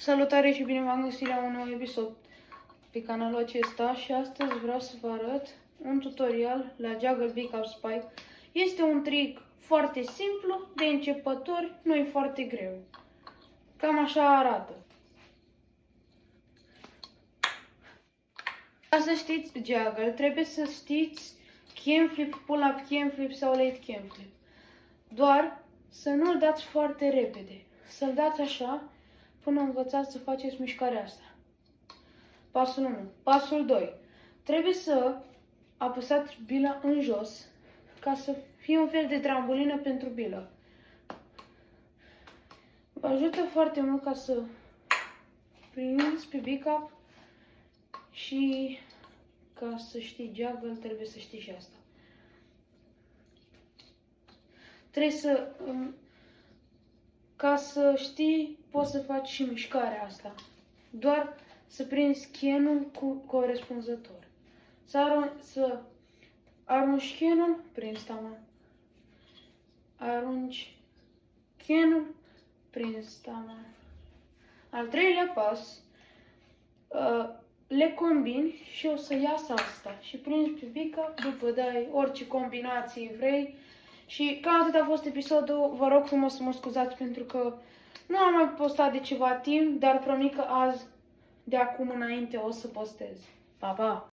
Salutare și bine v-am găsit la un nou episod pe canalul acesta și astăzi vreau să vă arăt un tutorial la Juggle Pickup Spike. Este un trick foarte simplu, de începători, nu e foarte greu. Cam așa arată. Ca să știți Juggle, trebuie să știți cam flip, pull-up cam flip sau late cam flip. Doar să nu-l dați foarte repede, să-l dați așa până învățați să faceți mișcarea asta. Pasul 1. Pasul 2. Trebuie să apăsați bila în jos ca să fie un fel de trambulină pentru bilă. Vă ajută foarte mult ca să prindeți pe pickup și ca să știi juggle trebuie să știi și asta. Trebuie să ca să știi, poți să faci și mișcarea asta. Doar să prinzi canul corespunzător. Să arunci canul, prinzi tama. Arunci canul, prinzi tama. Al treilea pas, le combini și o să iasă asta. Și prinzi pe pickup, după dai orice combinații vrei. Și cam atât a fost episodul, vă rog frumos să mă scuzați pentru că nu am mai postat de ceva timp, dar promit că azi, de acum înainte, o să postez. Pa, pa!